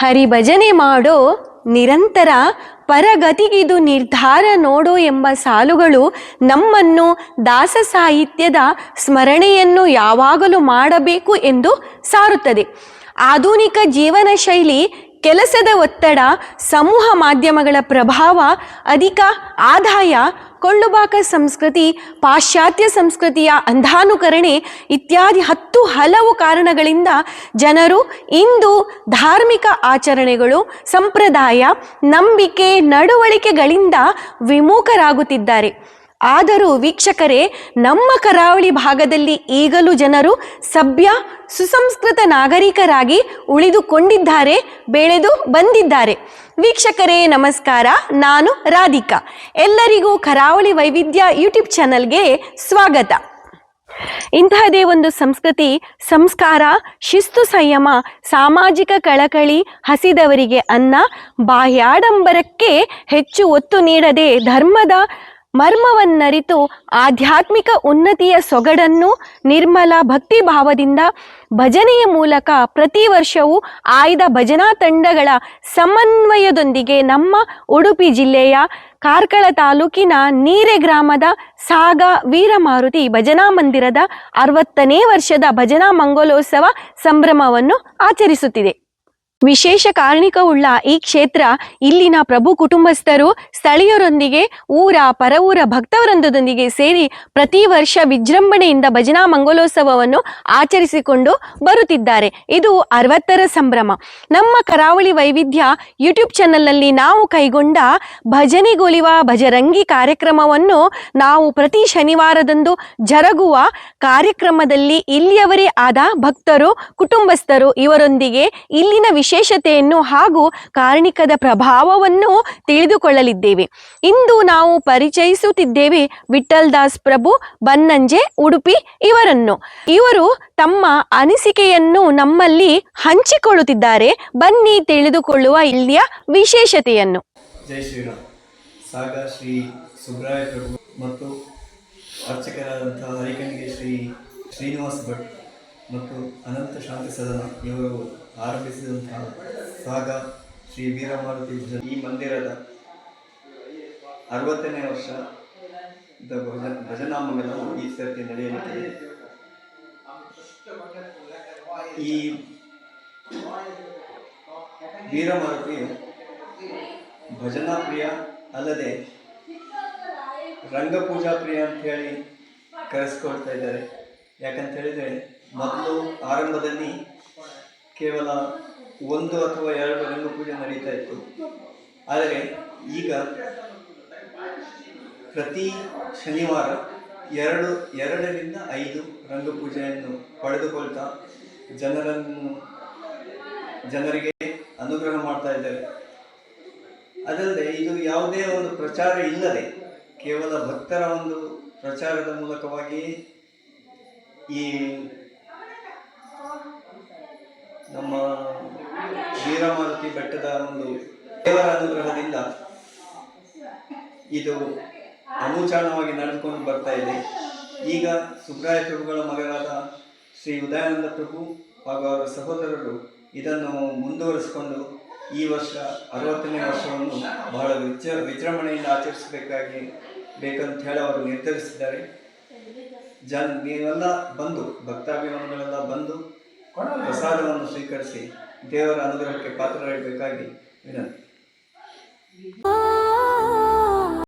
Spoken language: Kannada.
ಹರಿಭಜನೆ ಮಾಡೋ ನಿರಂತರ ಪರಗತಿಗಿದು ನಿರ್ಧಾರ ನೋಡೋ ಎಂಬ ಸಾಲುಗಳು ನಮ್ಮನ್ನು ದಾಸ ಸಾಹಿತ್ಯದ ಸ್ಮರಣೆಯನ್ನು ಯಾವಾಗಲೂ ಮಾಡಬೇಕು ಎಂದು ಸಾರುತ್ತದೆ. ಆಧುನಿಕ ಜೀವನ ಶೈಲಿ, ಕೆಲಸದ ಒತ್ತಡ, ಸಮೂಹ ಮಾಧ್ಯಮಗಳ ಪ್ರಭಾವ, ಅಧಿಕ ಆದಾಯ, ಕೊಳ್ಳುಬಾಕ ಸಂಸ್ಕೃತಿ, ಪಾಶ್ಚಾತ್ಯ ಸಂಸ್ಕೃತಿಯ ಅಂಧಾನುಕರಣೆ ಇತ್ಯಾದಿ ಹಲವು ಕಾರಣಗಳಿಂದ ಜನರು ಇಂದು ಧಾರ್ಮಿಕ ಆಚರಣೆಗಳು, ಸಂಪ್ರದಾಯ, ನಂಬಿಕೆ, ನಡವಳಿಕೆಗಳಿಂದ ವಿಮುಖರಾಗುತ್ತಿದ್ದಾರೆ. ಆದರೂ ವೀಕ್ಷಕರೇ, ನಮ್ಮ ಕರಾವಳಿ ಭಾಗದಲ್ಲಿ ಈಗಲೂ ಜನರು ಸಭ್ಯ ಸುಸಂಸ್ಕೃತ ನಾಗರಿಕರಾಗಿ ಉಳಿದುಕೊಂಡಿದ್ದಾರೆ, ಬೆಳೆದು ಬಂದಿದ್ದಾರೆ. ವೀಕ್ಷಕರೇ ನಮಸ್ಕಾರ, ನಾನು ರಾಧಿಕಾ. ಎಲ್ಲರಿಗೂ ಕರಾವಳಿ ವೈವಿಧ್ಯ ಯೂಟ್ಯೂಬ್ ಚಾನಲ್ಗೆ ಸ್ವಾಗತ. ಇಂತಹದೇ ಒಂದು ಸಂಸ್ಕೃತಿ, ಸಂಸ್ಕಾರ, ಶಿಸ್ತು, ಸಂಯಮ, ಸಾಮಾಜಿಕ ಕಳಕಳಿ, ಹಸಿದವರಿಗೆ ಅನ್ನ, ಬಾಹ್ಯಾಡಂಬರಕ್ಕೆ ಹೆಚ್ಚು ಒತ್ತು ನೀಡದೆ ಧರ್ಮದ ಮರ್ಮವನ್ನರಿತು ಆಧ್ಯಾತ್ಮಿಕ ಉನ್ನತಿಯ ಸೊಗಡನ್ನು ನಿರ್ಮಲ ಭಕ್ತಿ ಭಾವದಿಂದ ಭಜನೆಯ ಮೂಲಕ ಪ್ರತಿ ವರ್ಷವೂ ಆಯ್ದ ಭಜನಾ ತಂಡಗಳ ಸಮನ್ವಯದೊಂದಿಗೆ ನಮ್ಮ ಉಡುಪಿ ಜಿಲ್ಲೆಯ ಕಾರ್ಕಳ ತಾಲೂಕಿನ ನೀರೆ ಗ್ರಾಮದ ಸಾಗ ವೀರಮಾರುತಿ ಭಜನಾ ಮಂದಿರದ 60ನೇ ವರ್ಷದ ಭಜನಾ ಮಂಗಲೋತ್ಸವ ಸಂಭ್ರಮವನ್ನು ಆಚರಿಸುತ್ತಿದೆ. ವಿಶೇಷ ಕಾರಣಿಕವುಳ್ಳ ಈ ಕ್ಷೇತ್ರ ಇಲ್ಲಿನ ಪ್ರಭು ಕುಟುಂಬಸ್ಥರು ಸ್ಥಳೀಯರೊಂದಿಗೆ ಊರ ಪರವೂರ ಭಕ್ತವೃಂದದೊಂದಿಗೆ ಸೇರಿ ಪ್ರತಿ ವರ್ಷ ವಿಜೃಂಭಣೆಯಿಂದ ಭಜನಾ ಮಂಗಲೋತ್ಸವವನ್ನು ಆಚರಿಸಿಕೊಂಡು ಬರುತ್ತಿದ್ದಾರೆ. ಇದು 60ರ ಸಂಭ್ರಮ. ನಮ್ಮ ಕರಾವಳಿ ವೈವಿಧ್ಯ ಯೂಟ್ಯೂಬ್ ಚಾನಲ್ನಲ್ಲಿ ನಾವು ಕೈಗೊಂಡ ಭಜನೆಗೊಲಿವ ಭಜರಂಗಿ ಕಾರ್ಯಕ್ರಮವನ್ನು ನಾವು ಪ್ರತಿ ಶನಿವಾರದಂದು ಜರುಗುವ ಕಾರ್ಯಕ್ರಮದಲ್ಲಿ ಇಲ್ಲಿಯವರೇ ಆದ ಭಕ್ತರು, ಕುಟುಂಬಸ್ಥರು ಇವರೊಂದಿಗೆ ಇಲ್ಲಿನ ವಿಶೇಷತೆಯನ್ನು ಹಾಗೂ ಕಾರಣಿಕದ ಪ್ರಭಾವವನ್ನು ತಿಳಿದುಕೊಳ್ಳಲಿದ್ದೇವೆ. ಇಂದು ನಾವು ಪರಿಚಯಿಸುತ್ತಿದ್ದೇವೆ ವಿಠಲ್ ದಾಸ್ ಪ್ರಭು ಬನ್ನಂಜೆ ಉಡುಪಿ ಇವರನ್ನು. ಇವರು ತಮ್ಮ ಅನಿಸಿಕೆಯನ್ನು ನಮ್ಮಲ್ಲಿ ಹಂಚಿಕೊಳ್ಳುತ್ತಿದ್ದಾರೆ. ಬನ್ನಿ ತಿಳಿದುಕೊಳ್ಳುವ ಇಲ್ಲಿಯ ವಿಶೇಷತೆಯನ್ನು. ಜೈ ಶ್ರೀರಾಮ್. ಸಾಗ ಶ್ರೀ ಸುಬ್ರಾಯ ಪ್ರಭು ಮತ್ತು ಅರ್ಚಕರಾದಂತಹ ಹರಿಕಣಿಗೆ ಶ್ರೀ ಶ್ರೀನಿವಾಸ್ ಭಟ್ ಮತ್ತು ಅನಂತ ಶಾಂತಿ ಸದನ ಇವರು ಆರಂಭಿಸಿದಂತಹ ಸಾಗ ಶ್ರೀ ವೀರಮಾರುತಿ ಈ ಮಂದಿರದ 60ನೇ ವರ್ಷದ ಭಜನಾ ಮಂಗಲವು ಈ ಸರ್ತಿ ನಡೆಯಲಿದೆ. ಈ ವೀರಮಾರುತಿಯು ಭಜನಾ ಪ್ರಿಯ ಅಲ್ಲದೆ ರಂಗಪೂಜಾ ಪ್ರಿಯ ಅಂತ ಹೇಳಿ ಕರೆಸ್ಕೊಳ್ತಾ ಇದ್ದಾರೆ. ಯಾಕಂತ ಹೇಳಿದರೆ ಮೊದಲು ಆರಂಭದಲ್ಲಿ ಕೇವಲ 1 ಅಥವಾ 2 ರಂಗಪೂಜೆ ನಡೀತಾ ಇತ್ತು. ಆದರೆ ಈಗ ಪ್ರತಿ ಶನಿವಾರ 2ರಿಂದ 5 ರಂಗಪೂಜೆಯನ್ನು ಪಡೆದುಕೊಳ್ತಾ ಜನರಿಗೆ ಅನುಗ್ರಹ ಮಾಡ್ತಾ ಇದ್ದಾರೆ. ಅದಲ್ಲದೆ ಇದು ಯಾವುದೇ ಒಂದು ಪ್ರಚಾರ ಇಲ್ಲದೆ ಕೇವಲ ಭಕ್ತರ ಒಂದು ಪ್ರಚಾರದ ಮೂಲಕವಾಗಿ ಈ ನಮ್ಮ ವೀರಮಾರುತಿ ಬೆಟ್ಟದ ಒಂದು ದೇವರ ಅನುಗ್ರಹದಿಂದ ಇದು ಅನುಚಾನವಾಗಿ ನಡೆದುಕೊಂಡು ಬರ್ತಾ ಇದೆ. ಈಗ ಸುಬ್ರಾಯ ಪ್ರಭುಗಳ ಮಗರಾದ ಶ್ರೀ ಉದಯಾನಂದ ಪ್ರಭು ಹಾಗೂ ಅವರ ಸಹೋದರರು ಇದನ್ನು ಮುಂದುವರಿಸಿಕೊಂಡು ಈ ವರ್ಷ 60ನೇ ವರ್ಷವನ್ನು ಬಹಳ ವಿಜೃಂಭಣೆಯಿಂದ ಬೇಕಂತ ಹೇಳಿ ಅವರು ನಿರ್ಧರಿಸಿದ್ದಾರೆ. ನೀವೆಲ್ಲ ಬಂದು ಭಕ್ತಾಭಿಮಾನಿಗಳೆಲ್ಲ ಬಂದು ಪ್ರಸಾದವನ್ನು ಸ್ವೀಕರಿಸಿ ದೇವರ ಅನುಗ್ರಹಕ್ಕೆ ಪಾತ್ರರಾಗಬೇಕಾಗಿ ವಿನಂತಿ.